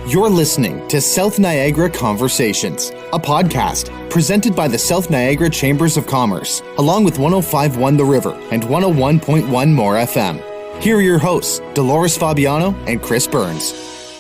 You're listening to South Niagara Conversations, a podcast presented by the South Niagara Chambers of Commerce, along with 105.1 The River and 101.1 More FM. Here are your hosts, Dolores Fabiano and Chris Burns.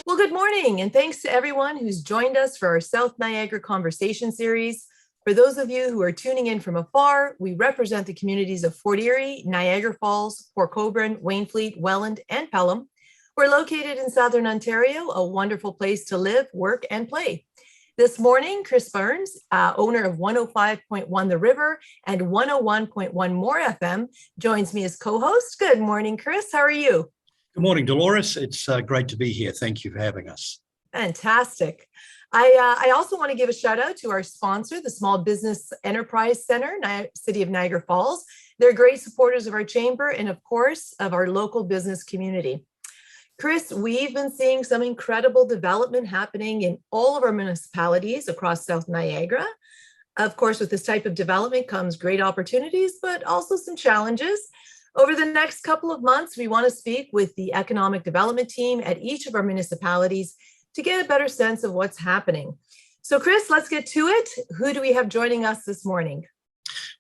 Well, good morning, and thanks to everyone who's joined us for our South Niagara Conversation series. For those of you who are tuning in from afar, we represent the communities of Fort Erie, Niagara Falls, Port Colborne, Wainfleet, Welland, and Pelham. We're located in Southern Ontario, a wonderful place to live, work, and play. This morning, Chris Burns, owner of 105.1 The River and 101.1 More FM, joins me as co-host. Good morning, Chris. How are you? Good morning, Dolores. It's great to be here. Thank you for having us. Fantastic. I also want to give a shout out to our sponsor, the Small Business Enterprise Center, City of Niagara Falls. They're great supporters of our chamber and, of course, of our local business community. Chris, we've been seeing some incredible development happening in all of our municipalities across South Niagara. Of course, with this type of development comes great opportunities, but also some challenges. Over the next couple of months, we want to speak with the economic development team at each of our municipalities to get a better sense of what's happening. So Chris, let's get to it. Who do we have joining us this morning?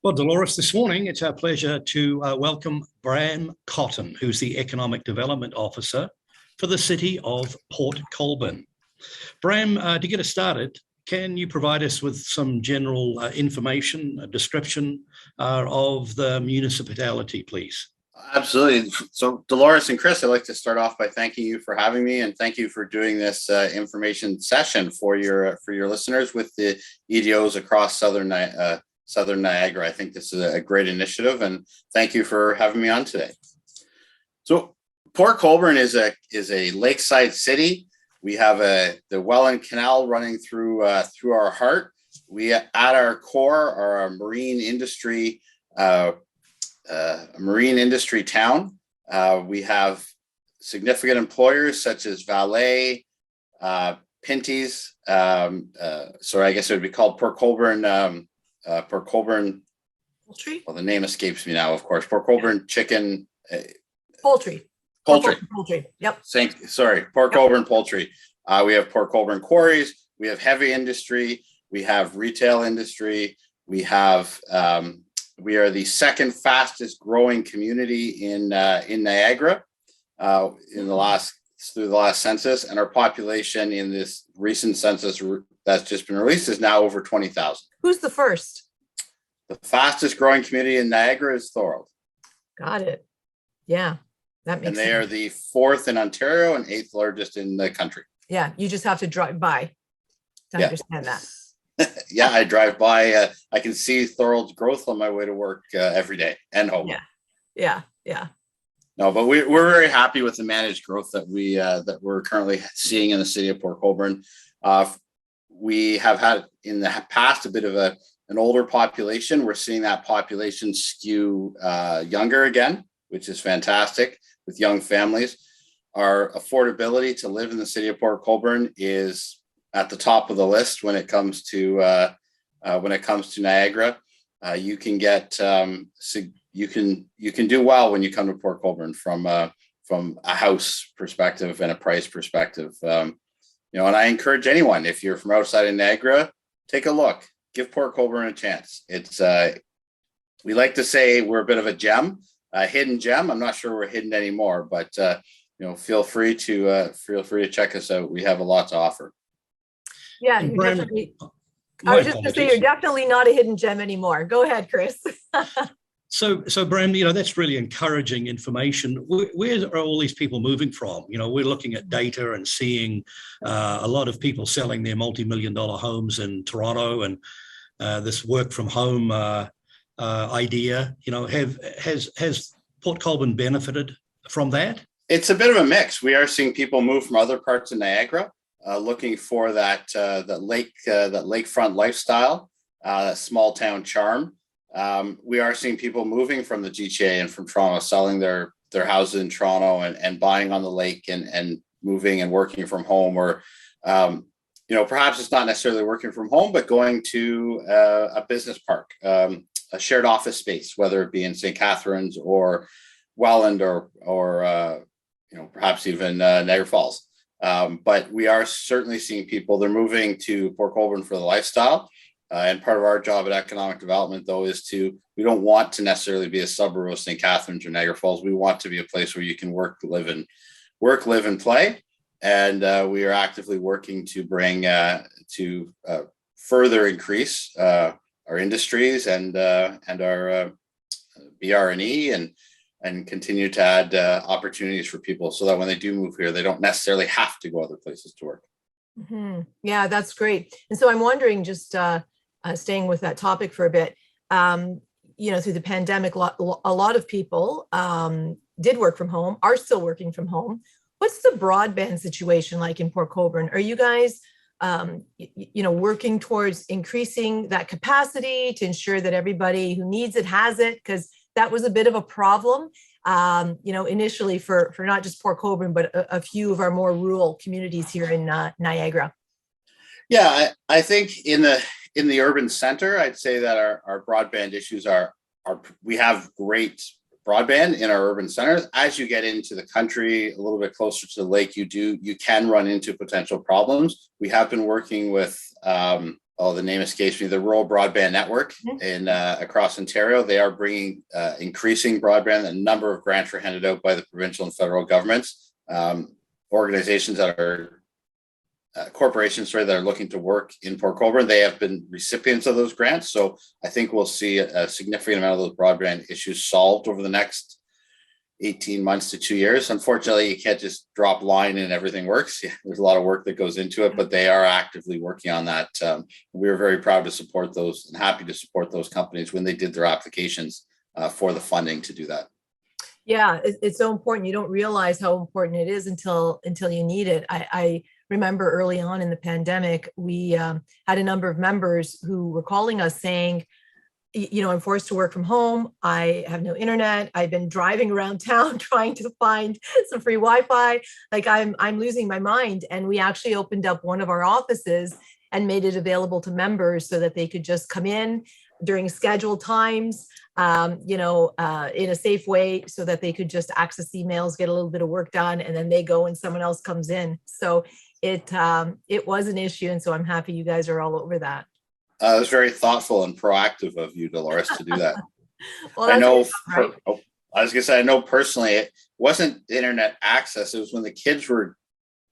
Well, Dolores, this morning, it's our pleasure to welcome Bram Cotton, who's the Economic Development Officer for the City of Port Colborne. Bram, to get us started, can you provide us with some general information, a description of the municipality, please? Absolutely. So Dolores and Chris, I'd like to start off by thanking you for having me, and thank you for doing this information session for your listeners with the EDOs across Southern Niagara. I think this is a great initiative, and thank you for having me on today. So Port Colborne is a lakeside city. We have the Welland Canal running through our heart. We at our core are a marine industry town. We have significant employers such as Valet, Pinty's. Sorry, I guess it would be called Port Colborne. Poultry. Well, the name escapes me now. Of course, Port Colborne Chicken. Poultry. Yep. Port Colborne Poultry. We have Port Colborne Quarries. We have heavy industry. We have retail industry. We have. We are the second fastest growing community in Niagara through the last census, and our population in this recent census that's just been released is now over 20,000. Who's the first? The fastest growing community in Niagara is Thorold. Got it. Yeah, that makes sense. And they are the fourth in Ontario and eighth largest in the country. Yeah, you just have to drive by to understand that. Yeah, I drive by. I can see Thorold's growth on my way to work every day and home. Yeah. No, but we're very happy with the managed growth that we're currently seeing in the city of Port Colborne. We have had in the past a bit of an older population. We're seeing that population skew younger again, which is fantastic with young families. Our affordability to live in the city of Port Colborne is at the top of the list when it comes to Niagara. You can get you can do well when you come to Port Colborne from a house perspective and a price perspective. And I encourage anyone, if you're from outside of Niagara, take a look, give Port Colborne a chance. It's we like to say we're a bit of a gem, a hidden gem. I'm not sure we're hidden anymore, but feel free to check us out. We have a lot to offer. Yeah, you definitely. I was just going to say you're definitely not a hidden gem anymore. Go ahead, Chris. So Bram, that's really encouraging information. Where are all these people moving from? We're looking at data and seeing a lot of people selling their multi-million-dollar homes in Toronto, and this work from home idea. Has Port Colborne benefited from that? It's a bit of a mix. We are seeing people move from other parts of Niagara, looking for that lakefront lifestyle, small town charm. We are seeing people moving from the GTA and from Toronto, selling their houses in Toronto and buying on the lake and moving and working from home, or perhaps it's not necessarily working from home, but going to a business park, a shared office space, whether it be in St. Catharines or Welland or perhaps even Niagara Falls. But we are certainly seeing people, they're moving to Port Colborne for the lifestyle. And part of our job at economic development, though, is we don't want to necessarily be a suburb of St. Catharines or Niagara Falls. We want to be a place where you can work, live, and play. And we are actively working to bring to further increase our industries and our BR&E and continue to add opportunities for people so that when they do move here, they don't necessarily have to go other places to work. Mm-hmm. Yeah, that's great. And so I'm wondering, just staying with that topic for a bit, through the pandemic, a lot of people did work from home, are still working from home. What's the broadband situation like in Port Colborne? Are you guys, working towards increasing that capacity to ensure that everybody who needs it has it? Because that was a bit of a problem, initially for not just Port Colborne, but a few of our more rural communities here in Niagara. Yeah, I think in the urban center, I'd say that our broadband issues are we have great broadband in our urban centers. As you get into the country, a little bit closer to the lake, you can run into potential problems. We have been working with the name escapes me, the Rural Broadband Network in across Ontario. They are bringing increasing broadband. A number of grants were handed out by the provincial and federal governments. Organizations that are corporations that are looking to work in Port Colborne, they have been recipients of those grants. So I think we'll see a significant amount of those broadband issues solved over the next 18 months to 2 years. Unfortunately, you can't just drop line and everything works. There's a lot of work that goes into it, but they are actively working on that. We were very proud to support those and happy to support those companies when they did their applications for the funding to do that. Yeah, it's so important. You don't realize how important it is until you need it. I remember early on in the pandemic, we had a number of members who were calling us saying, I'm forced to work from home. I have no internet. I've been driving around town trying to find some free Wi-Fi. Like I'm losing my mind. And we actually opened up one of our offices and made it available to members so that they could just come in during scheduled times, in a safe way, so that they could just access emails, get a little bit of work done, and then they go and someone else comes in. So it was an issue. And so I'm happy you guys are all over that. It was very thoughtful and proactive of you, Dolores, to do that. Well, I know. right? I was gonna say, I know personally, it wasn't internet access. It was when the kids were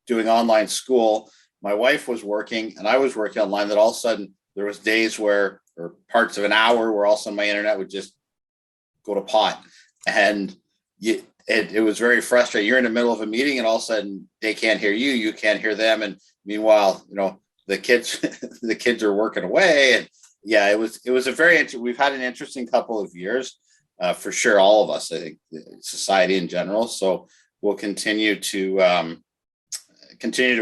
doing online school. My wife was working, and I was working online. That all of a sudden there was days or parts of an hour where all of a sudden my internet would just go to pot, and it was very frustrating. You're in the middle of a meeting, and all of a sudden they can't hear you, you can't hear them, and meanwhile, the kids are working away. And yeah, it was we've had an interesting couple of years, for sure. All of us, I think, society in general. So we'll continue to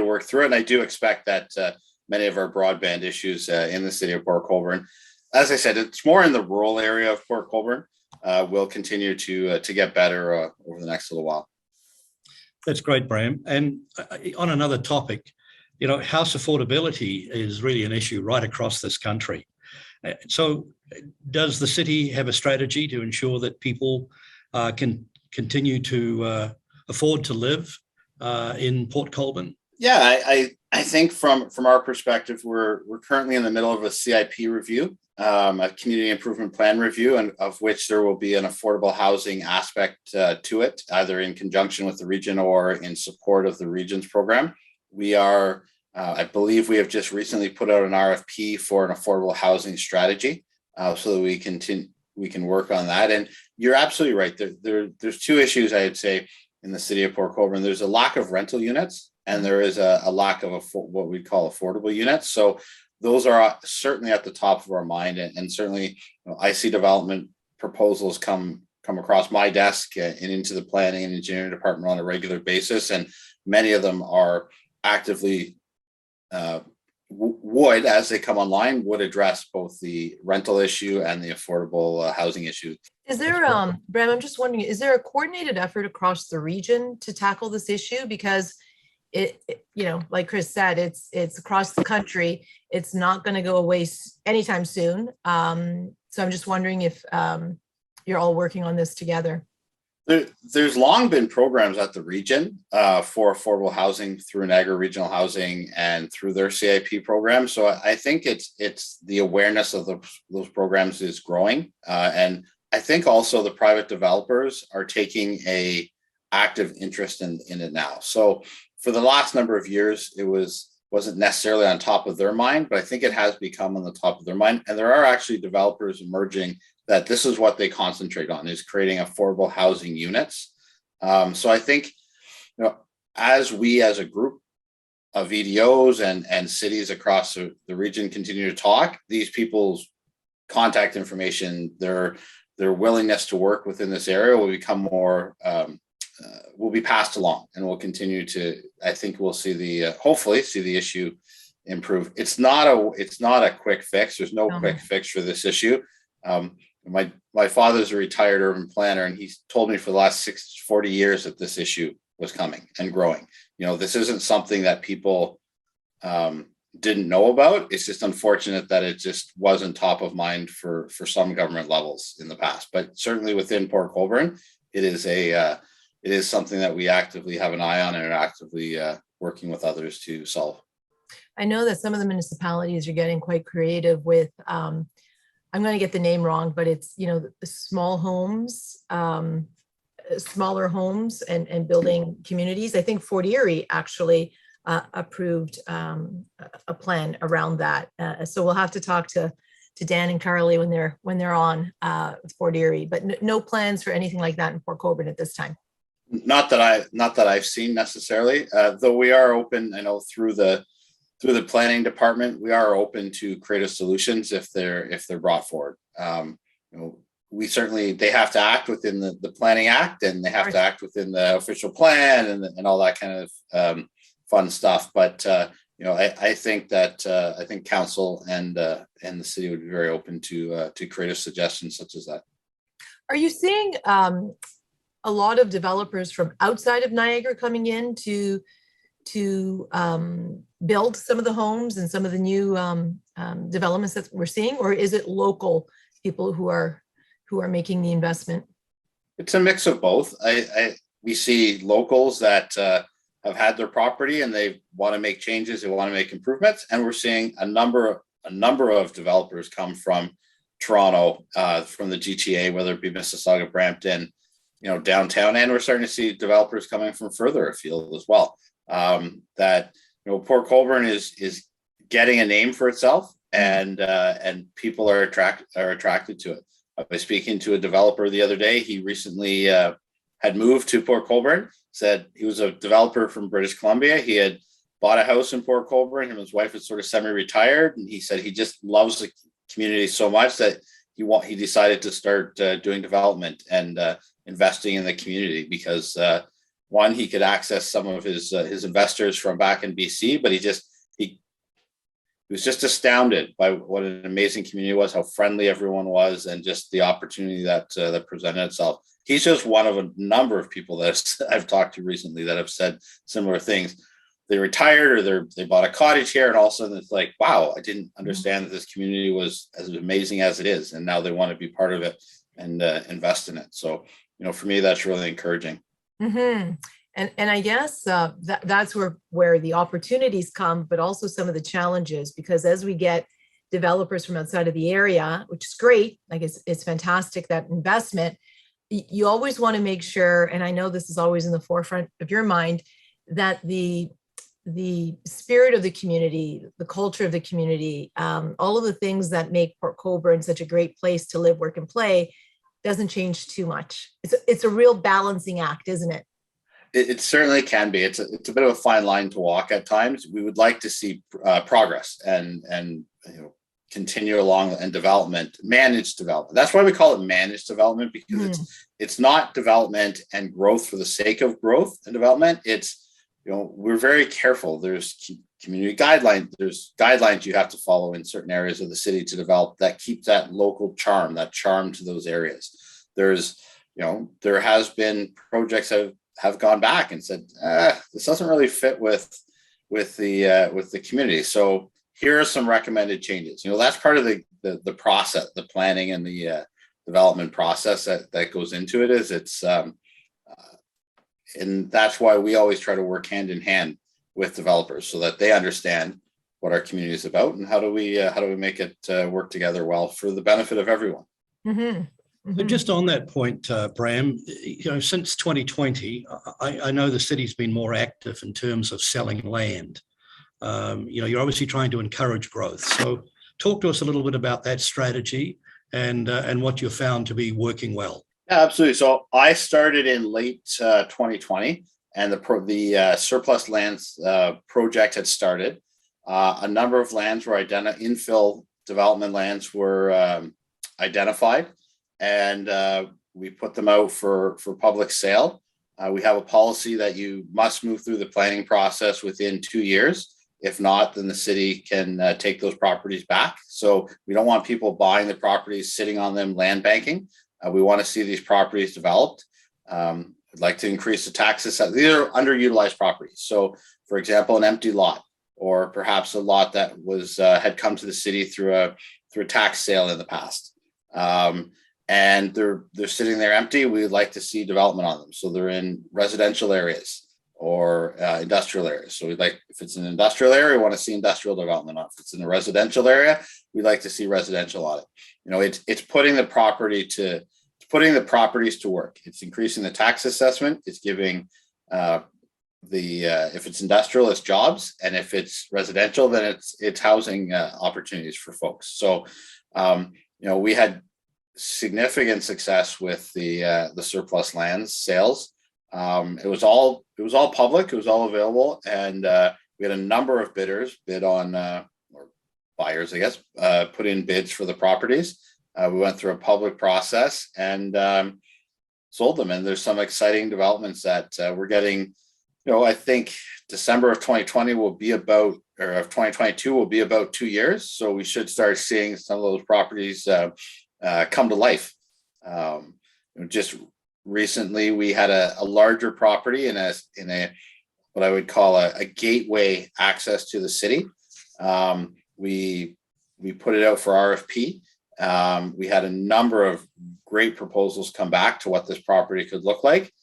work through it. And I do expect that many of our broadband issues in the city of Port Colborne, as I said, it's more in the rural area of Port Colborne, will continue to get better over the next little while. That's great, Bram. And on another topic, house affordability is really an issue right across this country. So does the city have a strategy to ensure that people can continue to afford to live in Port Colborne? Yeah, I think from our perspective, we're currently in the middle of a CIP review, a community improvement plan review, and of which there will be an affordable housing aspect to it, either in conjunction with the region or in support of the region's program. We are, I believe we have just recently put out an RFP for an affordable housing strategy, so that we can work on that. And you're absolutely right. There's two issues, I'd say, in the city of Port Colborne. There's a lack of rental units, and there is a lack of what we call affordable units. So those are certainly at the top of our mind, and certainly I see development proposals come across my desk and into the planning and engineering department on a regular basis, and many of them are actively would, as they come online, would address both the rental issue and the affordable housing issue. Is there, Bram, I'm just wondering, is there a coordinated effort across the region to tackle this issue? Because it like Chris said, it's across the country. It's not going to go away anytime soon. So I'm just wondering if you're all working on this together. There's long been programs at the region for affordable housing through Niagara Regional Housing and through their CIP program. So I think it's the awareness of those programs is growing, and I think also the private developers are taking a active interest in it now. So for the last number of years, it wasn't necessarily on top of their mind, but I think it has become on the top of their mind. And there are actually developers emerging that this is what they concentrate on, is creating affordable housing units. So I think, as we as a group of EDOs and cities across the region continue to talk, these people's contact information, their willingness to work within this area will become more, will be passed along, and we'll continue to, I think we'll see hopefully see the issue improve. It's not a quick fix. There's no quick fix for this issue. My father's a retired urban planner, and he's told me for the last 40 years that this issue was coming and growing. This isn't something that people didn't know about. It's just unfortunate that it just wasn't top of mind for some government levels in the past. But certainly within Port Colborne, it is something that we actively have an eye on and are actively working with others to solve. I know that some of the municipalities are getting quite creative with, I'm going to get the name wrong, but it's, small homes, smaller homes and building communities. I think Fort Erie actually approved a plan around that. So we'll have to talk to Dan and Carly when they're on Fort Erie, but no plans for anything like that in Port Colborne at this time. Not that I've seen necessarily, though we are open. I know through the planning department, we are open to creative solutions if they're brought forward. We certainly, they have to act within the Planning Act, and they have to act within the official plan and all that kind of fun stuff. But I think that I think council and the city would be very open to creative suggestions such as that. Are you seeing a lot of developers from outside of Niagara coming in to build some of the homes and some of the new developments that we're seeing, or is it local people who are making the investment? It's a mix of both. We see locals that have had their property and they want to make changes, they want to make improvements, and we're seeing a number of developers come from Toronto, from the GTA, whether it be Mississauga, Brampton, downtown, and we're starting to see developers coming from further afield as well. That Port Colborne is getting a name for itself, and people are attracted to it. I was speaking to a developer the other day. He recently had moved to Port Colborne. Said he was a developer from British Columbia. He had bought a house in Port Colborne. Him and his wife was sort of semi-retired, and he said he just loves the community so much that he decided to start doing development and investing in the community because one, he could access some of his investors from back in BC, but he was just astounded by what an amazing community was, how friendly everyone was, and just the opportunity that presented itself. He's just one of a number of people that I've talked to recently that have said similar things. They retired or they bought a cottage here, and all of a sudden it's like, wow, I didn't understand that this community was as amazing as it is, and now they want to be part of it and invest in it. So, for me, that's really encouraging. Mm-hmm. And I guess that's where the opportunities come, but also some of the challenges, because as we get developers from outside of the area, which is great, like it's fantastic, that investment, you always want to make sure, and I know this is always in the forefront of your mind, that the spirit of the community, the culture of the community, all of the things that make Port Colborne such a great place to live, work, and play doesn't change too much. It's a real balancing act, isn't it? It certainly can be. It's a bit of a fine line to walk at times. We would like to see progress and continue along and managed development. That's why we call it managed development, because it's not development and growth for the sake of growth and development. It's, we're very careful. There's community guidelines. There's guidelines you have to follow in certain areas of the city to develop that keep that local charm, that charm to those areas. There's, there has been projects that have gone back and said, this doesn't really fit with the community. So here are some recommended changes. That's part of the process, the planning and the development process that goes into it. Is it's And that's why we always try to work hand in hand with developers so that they understand what our community is about and how do we make it work together well for the benefit of everyone. Mm-hmm. So just on that point, Bram, since 2020, I know the city's been more active in terms of selling land. You're obviously trying to encourage growth. So talk to us a little bit about that strategy and what you found to be working well. Yeah, absolutely. So I started in late 2020, and the surplus lands project had started. A number of lands were infill development lands were identified, and we put them out for public sale. We have a policy that you must move through the planning process within 2 years. If not, then the city can take those properties back. So we don't want people buying the properties, sitting on them, land banking. We want to see these properties developed. I'd like to increase the taxes. These are underutilized properties. So, for example, an empty lot, or perhaps a lot that was had come to the city through a tax sale in the past, and they're sitting there empty. We'd like to see development on them. So they're in residential areas or industrial areas. So if it's an industrial area, we want to see industrial development on it. If it's in a residential area, we'd like to see residential on it. It's putting the properties to work. It's increasing the tax assessment. It's giving if it's industrial, it's jobs, and if it's residential, then it's housing opportunities for folks. So we had significant success with the surplus lands sales. It was all public. It was all available, and we had a number of bidders bid on, or buyers, I guess, put in bids for the properties. We went through a public process and sold them. And there's some exciting developments that we're getting. I think December of 2020 will be about, or of 2022 will be about 2 years. So we should start seeing some of those properties come to life. Just recently, we had a larger property in a what I would call a gateway access to the city. We put it out for RFP. We had a number of great proposals come back to what this property could look like.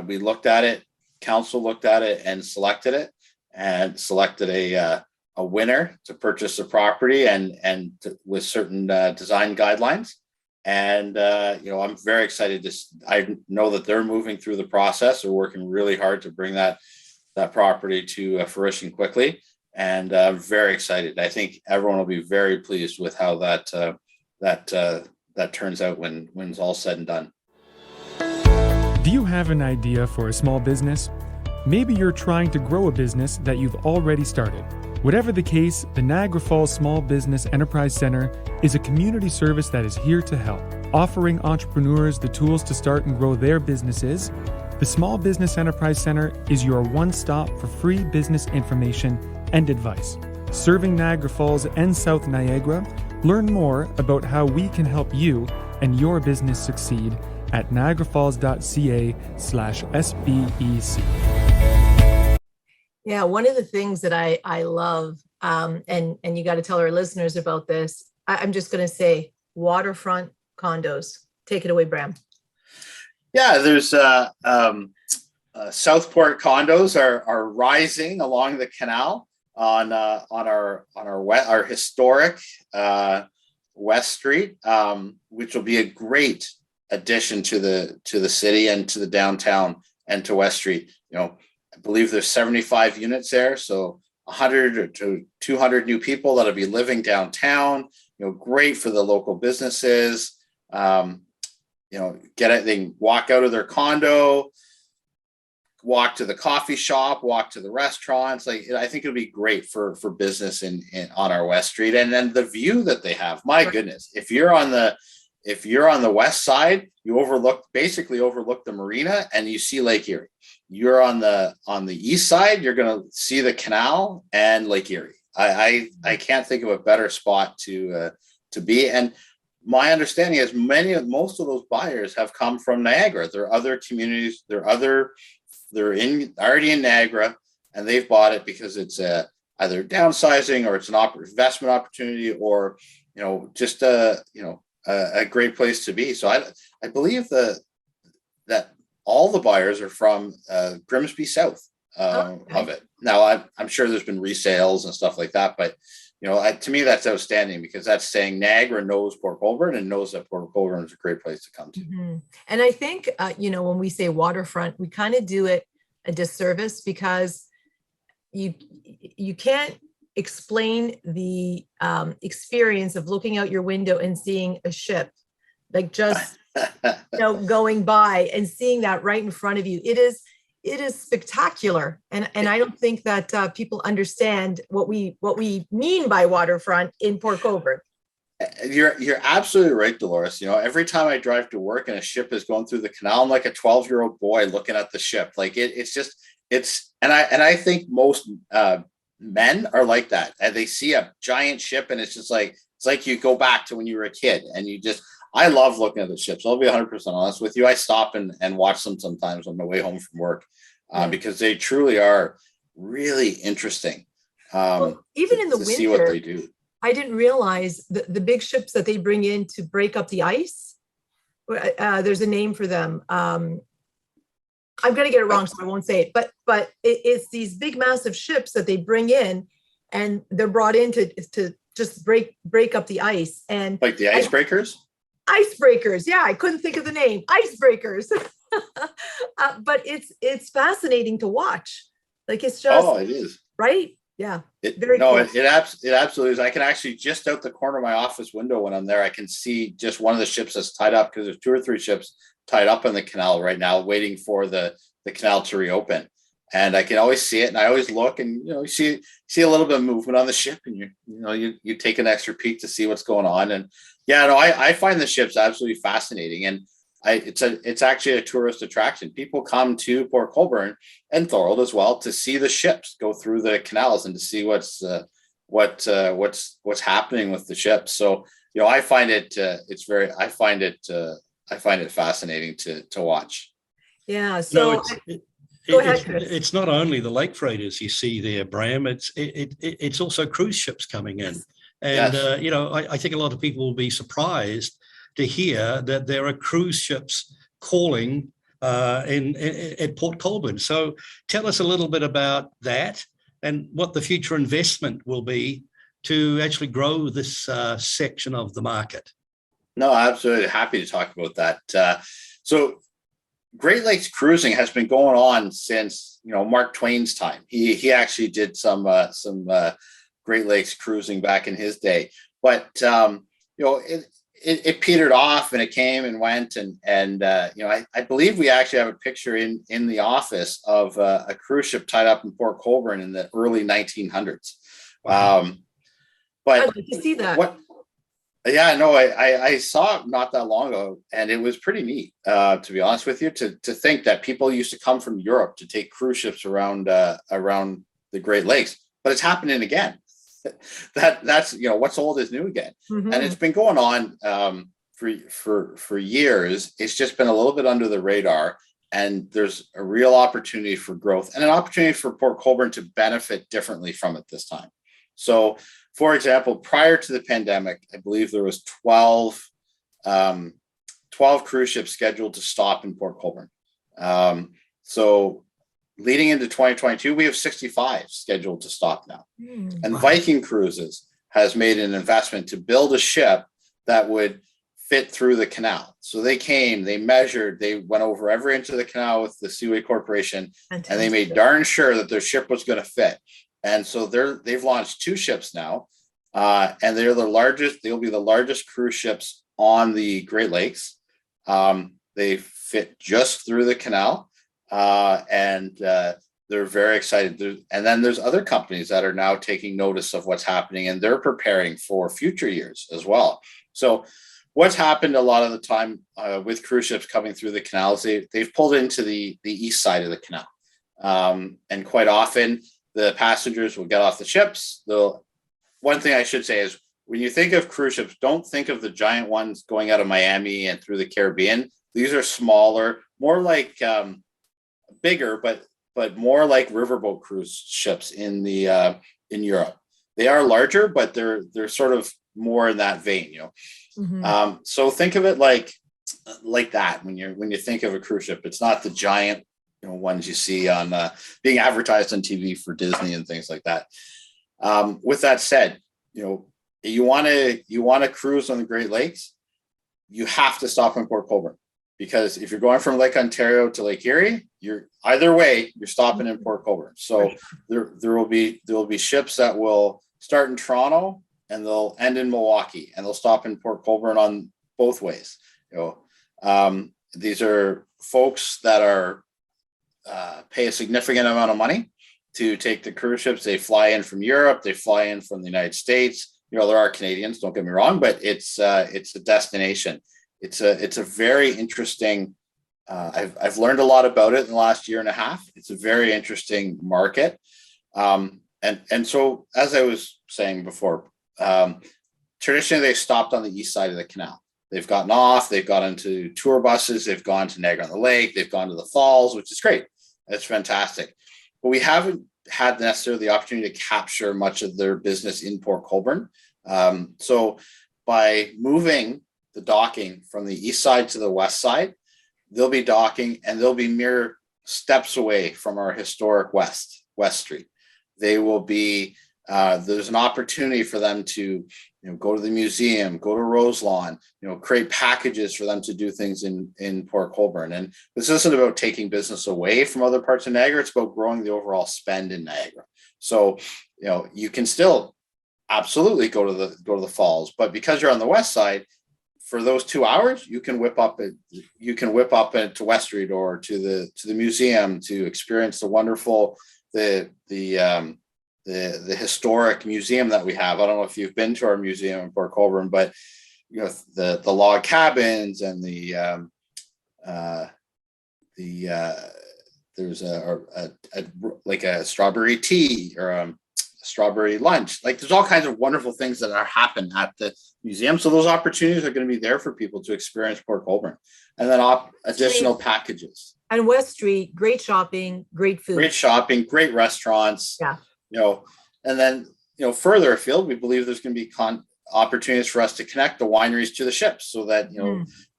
We looked at it, council looked at it and selected a winner to purchase the property and with certain design guidelines. And, I'm very excited I know that they're moving through the process. They're working really hard to bring that property to fruition quickly. And I'm very excited. I think everyone will be very pleased with how that turns out when it's all said and done. Do you have an idea for a small business? Maybe you're trying to grow a business that you've already started. Whatever the case, the Niagara Falls Small Business Enterprise Centre is a community service that is here to help, offering entrepreneurs the tools to start and grow their businesses. The Small Business Enterprise Centre is your one-stop for free business information and advice. Serving Niagara Falls and South Niagara, learn more about how we can help you and your business succeed at niagarafalls.ca/SBEC. Yeah, one of the things that I love, and you got to tell our listeners about this, I'm just going to say Waterfront Condos. Take it away, Bram. Yeah, there's Southport condos are rising along the canal on our historic West Street, which will be a great addition to the city and to the downtown and to West Street. I believe there's 75 units there, so 100 to 200 new people that'll be living downtown. Great for the local businesses. Get it. They can walk out of their condo, walk to the coffee shop, walk to the restaurants. I think it'll be great for business on our West Street. And then the view that they have, my goodness, if you're on the west side, you basically overlook the marina and you see Lake Erie. You're on the east side, you're going to see the canal and Lake Erie. I can't think of a better spot to be. And my understanding is most of those buyers have come from Niagara. There are other communities. They're already in Niagara, and they've bought it because it's either downsizing or it's an investment opportunity, or just a great place to be. So I believe that all the buyers are from Grimsby South of it. Now, I'm sure there's been resales and stuff like that, but to me, that's outstanding because that's saying Niagara knows Port Colborne and knows that Port Colborne is a great place to come to. Mm-hmm. And I think, when we say waterfront, we kind of do it a disservice because you can't explain the experience of looking out your window and seeing a ship, like just going by and seeing that right in front of you. It is spectacular, and I don't think that people understand what we mean by waterfront in Port Colborne. You're absolutely right, Dolores. Every time I drive to work and a ship is going through the canal, I'm like a 12-year-old boy looking at the ship. Like and I think most men are like that. And they see a giant ship and it's like you go back to when you were a kid and I love looking at the ships. I'll be 100% honest with you. I stop and watch them sometimes on my way home from work because they truly are really interesting. Even in the winter, see what they do. I didn't realize the big ships that they bring in to break up the ice. There's a name for them. I'm going to get it wrong, so I won't say it. But it's these big, massive ships that they bring in, and they're brought in to just break up the ice. And like the Icebreakers. Icebreakers, yeah, I couldn't think of the name. Icebreakers, but it's fascinating to watch. Like it's just it is right. Yeah, it absolutely is. I can actually just out the corner of my office window when I'm there, I can see just one of the ships that's tied up because there's 2 or 3 ships tied up in the canal right now, waiting for the canal to reopen. And I can always see it, and I always look, and you see a little bit of movement on the ship, and you take an extra peek to see what's going on. And I find the ships absolutely fascinating, and it's actually a tourist attraction. People come to Port Colborne and Thorold as well to see the ships go through the canals and to see what's happening with the ships. So I find it fascinating to watch. Yeah. So. It's not only the lake freighters you see there, Bram. It's also cruise ships coming in, and yes. I think a lot of people will be surprised to hear that there are cruise ships calling at Port Colborne. So tell us a little bit about that and what the future investment will be to actually grow this section of the market. No, absolutely happy to talk about that. So Great Lakes cruising has been going on since Mark Twain's time. He actually did some Great Lakes cruising back in his day, but it petered off and it came and went, and I believe we actually have a picture in the office of a cruise ship tied up in Port Colborne in the early 1900s. But I'd like to see that. Yeah, no, I saw it not that long ago, and it was pretty neat, to be honest with you, to think that people used to come from Europe to take cruise ships around the Great Lakes, but it's happening again. That's what's old is new again, mm-hmm. And it's been going on for years. It's just been a little bit under the radar, and there's a real opportunity for growth and an opportunity for Port Colborne to benefit differently from it this time. So, for example, prior to the pandemic, I believe there was 12 cruise ships scheduled to stop in Port Colborne. So leading into 2022, we have 65 scheduled to stop now. And Viking Cruises has made an investment to build a ship that would fit through the canal. So they came, they measured, they went over every inch of the canal with the Seaway Corporation, and they made darn sure that their ship was going to fit. And so they've launched 2 ships now, and they'll be the largest cruise ships on the Great Lakes. They fit just through the canal, and they're very excited. And then there's other companies that are now taking notice of what's happening, and they're preparing for future years as well. So what's happened a lot of the time with cruise ships coming through the canals, they've pulled into the east side of the canal. And quite often, the passengers will get off the ships. One thing I should say is when you think of cruise ships, don't think of the giant ones going out of Miami and through the Caribbean. These are smaller, more like bigger, but more like riverboat cruise ships in Europe. They are larger, but they're sort of more in that vein, Mm-hmm. So think of it like like that. When you think of a cruise ship, it's not the giant, ones you see on being advertised on TV for Disney and things like that. With that said, you want to cruise on the Great Lakes, you have to stop in Port Colborne, because if you're going from Lake Ontario to Lake Erie, you're stopping in Port Colborne. So there will be ships that will start in Toronto and they'll end in Milwaukee, and they'll stop in Port Colborne on both ways. These are folks that are pay a significant amount of money to take the cruise ships. They fly in from Europe, they fly in from the United States. There are Canadians, don't get me wrong, but it's a destination. It's a very interesting. I've learned a lot about it in the last year and a half. It's a very interesting market, and so as I was saying before, traditionally they stopped on the east side of the canal. They've gotten off, they've got into tour buses, they've gone to Niagara on the Lake, they've gone to the falls, which is great. That's fantastic. But we haven't had necessarily the opportunity to capture much of their business in Port Colborne. So by moving the docking from the east side to the west side, they'll be docking and they'll be mere steps away from our historic West Street. They will be, there's an opportunity for them to go to the museum, go to Roselawn, create packages for them to do things in Port Colborne. And this isn't about taking business away from other parts of Niagara. It's about growing the overall spend in Niagara. So, you can still absolutely go to the falls, but because you're on the west side, for those 2 hours, you can whip up into West Street or to the museum to experience the wonderful, the historic museum that we have. I don't know if you've been to our museum in Port Colborne, but the log cabins and there's a strawberry tea or strawberry lunch. Like, there's all kinds of wonderful things that happen at the museum. So those opportunities are going to be there for people to experience Port Colborne, and then additional packages. And West Street, great shopping, great food. Great shopping, great restaurants. Yeah. And then, further afield, we believe there's going to be opportunities for us to connect the wineries to the ships so that,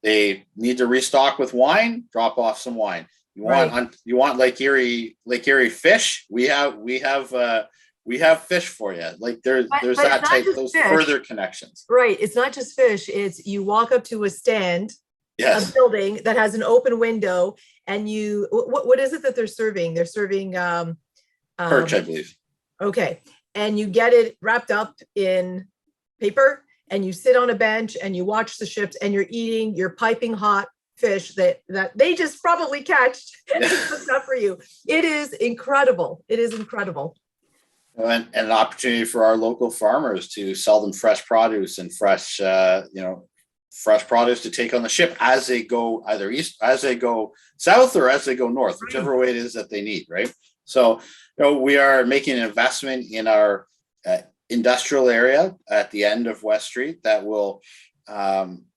they need to restock with wine, drop off some wine. You want Lake Erie fish? We have fish for you. Like there's that type, those fish. Further connections. Right. It's not just fish. It's you walk up to a stand, yes. A building that has an open window, and what is it that they're serving? They're serving perch, I believe. Okay. And you get it wrapped up in paper, and you sit on a bench and you watch the ships, and you're eating your piping hot fish that they just probably catched and cooked up for you. It is incredible. It is incredible. And an opportunity for our local farmers to sell them fresh produce and fresh produce to take on the ship as they go either east, as they go south, or as they go north, whichever way it is that they need, right? So, we are making an investment in our industrial area at the end of West Street that will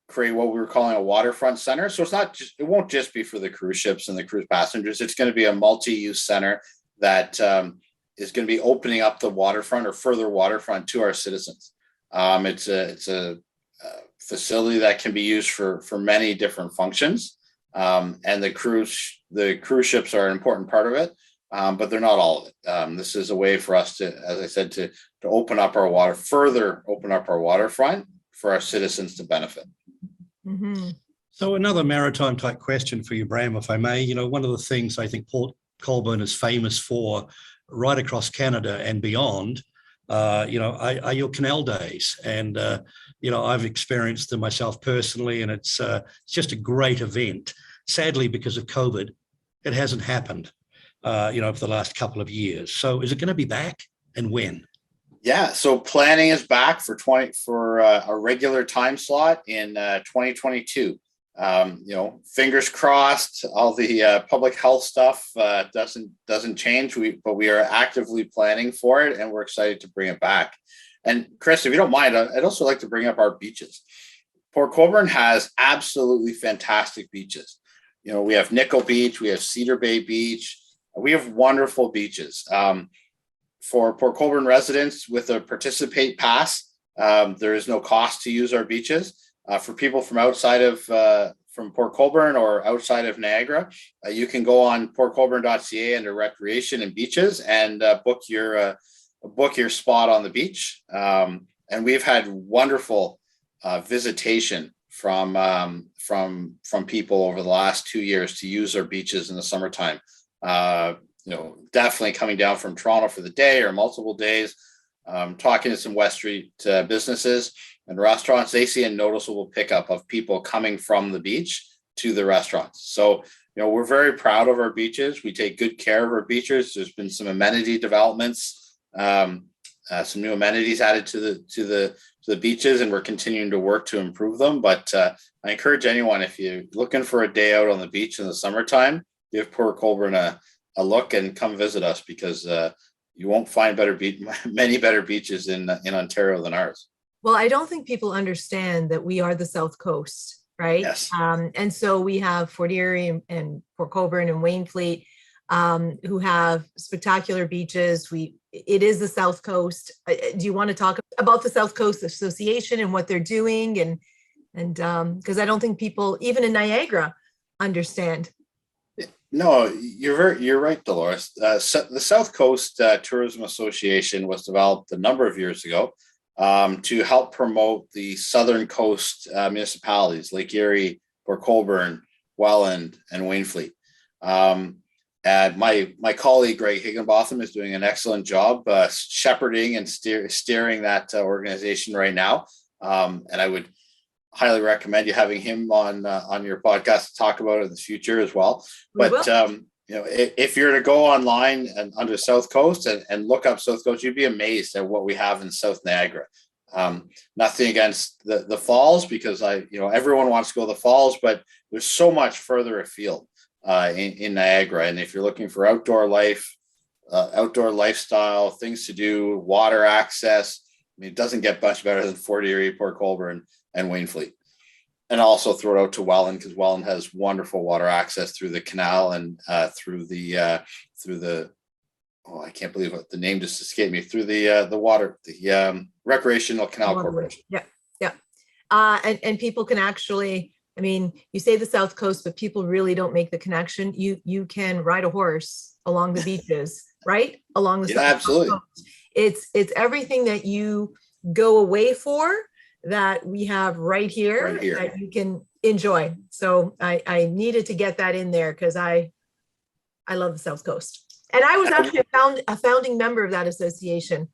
create what we were calling a waterfront center. So it won't just be for the cruise ships and the cruise passengers. It's going to be a multi-use center that is going to be opening up the waterfront or further waterfront to our citizens. It's a facility that can be used for many different functions, and the cruise ships are an important part of it, but they're not all of it. This is a way for us to, as I said, to open up our waterfront for our citizens to benefit. Mm-hmm. So another maritime type question for you, Bram, if I may. One of the things I think Port Colborne is famous for right across Canada and beyond, are your Canal Days. And, I've experienced them myself personally, and it's just a great event. Sadly, because of COVID, it hasn't happened, over the last couple of years. So is it going to be back, and when? Yeah, so planning is back for a regular time slot in 2022. Fingers crossed, all the public health stuff doesn't change. But we are actively planning for it, and we're excited to bring it back. And Chris, if you don't mind, I'd also like to bring up our beaches. Port Colborne has absolutely fantastic beaches. We have Nickel Beach, we have Cedar Bay Beach, we have wonderful beaches. For Port Colborne residents with a Participate Pass, there is no cost to use our beaches. For people from outside of from Port Colborne or outside of Niagara, you can go on portcolborne.ca under recreation and beaches and book your spot on the beach. And we've had wonderful visitation from people over the last 2 years to use our beaches in the summertime. Definitely coming down from Toronto for the day or multiple days, talking to some West Street businesses and restaurants. They see a noticeable pickup of people coming from the beach to the restaurants. So, we're very proud of our beaches. We take good care of our beaches. There's been some amenity developments, some new amenities added to the beaches, and we're continuing to work to improve them. But I encourage anyone, if you're looking for a day out on the beach in the summertime, give Port Colborne a look and come visit us, because you won't find many better beaches in Ontario than ours. Well, I don't think people understand that we are the South Coast, right? Yes. And so we have Fort Erie and Port Colborne and Wainfleet, who have spectacular beaches. It is the South Coast. Do you want to talk about the South Coast Association and what they're doing? And because I don't think people, even in Niagara, understand. No, you're right, Dolores. The South Coast Tourism Association was developed a number of years ago to help promote the southern coast municipalities, Lake Erie, Port Colborne, Welland, and Wainfleet. And my colleague Greg Higginbotham is doing an excellent job shepherding and steering that organization right now. And I would highly recommend you having him on your podcast to talk about it in the future as well. But if you're to go online and under South Coast and look up South Coast, you'd be amazed at what we have in South Niagara. Nothing against the falls, because everyone wants to go to the falls, but there's so much further afield in Niagara. And if you're looking for outdoor life, outdoor lifestyle, things to do, water access, it doesn't get much better than Fort Erie, Port Colborne, and Wainfleet. And also throw it out to Welland, because Welland has wonderful water access through the canal and through the I can't believe what the name just escaped me, through the recreational canal corporation. Yeah. And people can actually, you say the South Coast, but people really don't make the connection. You can ride a horse along the beaches, right? Along the South absolutely. Coast. It's everything that you go away for that we have right here that you can enjoy. So I needed to get that in there, because I love the South Coast. And I was actually a founding member of that association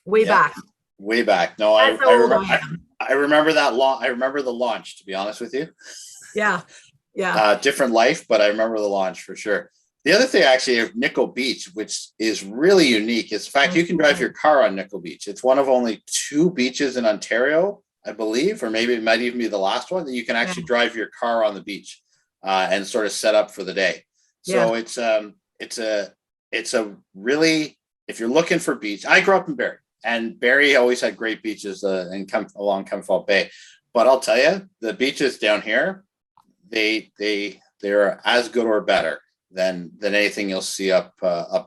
way back. Way back. No, I remember that I remember the launch, to be honest with you. Yeah. Different life, but I remember the launch for sure. The other thing, actually, of Nickel Beach, which is really unique, is the fact you can drive your car on Nickel Beach. It's one of only 2 beaches in Ontario, I believe, or maybe it might even be the last one, that you can actually drive your car on the beach and sort of set up for the day. So it's a really, if you're looking for beach, I grew up in Barrie, and Barrie always had great beaches along Kempfelt Bay. But I'll tell you, the beaches down here, they're as good or better than anything you'll see up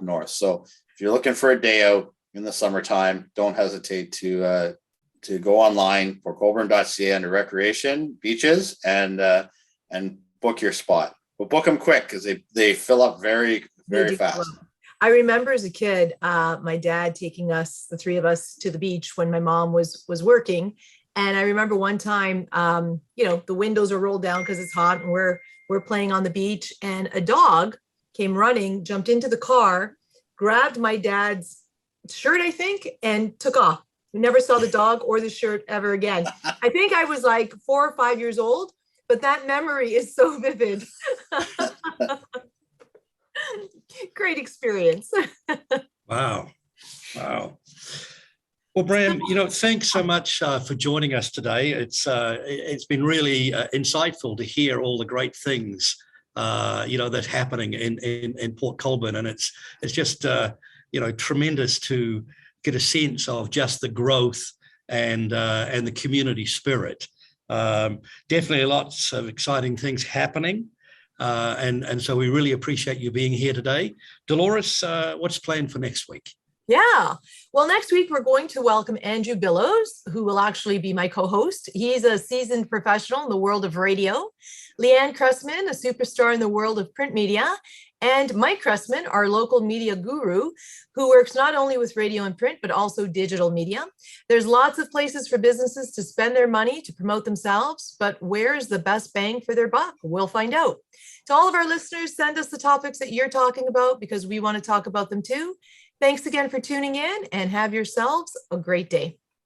north. So if you're looking for a day out in the summertime, don't hesitate to go online, portcolborne.ca under recreation, beaches, and book your spot. But book them quick, because they fill up very, very fast. I remember as a kid, my dad taking the 3 of us to the beach when my mom was working. And I remember one time, the windows are rolled down because it's hot, and we're playing on the beach, and a dog came running, jumped into the car, grabbed my dad's shirt, I think, and took off. We never saw the dog or the shirt ever again. I think I was like 4 or 5 years old, but that memory is so vivid. Great experience. Wow. Well, Bram, thanks so much for joining us today. It's been really insightful to hear all the great things that's happening in Port Colborne, and it's just tremendous to get a sense of just the growth and the community spirit. Definitely lots of exciting things happening, and so we really appreciate you being here today. Dolores, what's planned for next week? Yeah. Well, next week, we're going to welcome Andrew Billows, who will actually be my co-host. He's a seasoned professional in the world of radio. Leanne Cressman, a superstar in the world of print media, and Mike Cressman, our local media guru, who works not only with radio and print, but also digital media. There's lots of places for businesses to spend their money to promote themselves, but where's the best bang for their buck? We'll find out. To all of our listeners, send us the topics that you're talking about because we want to talk about them too. Thanks again for tuning in and have yourselves a great day.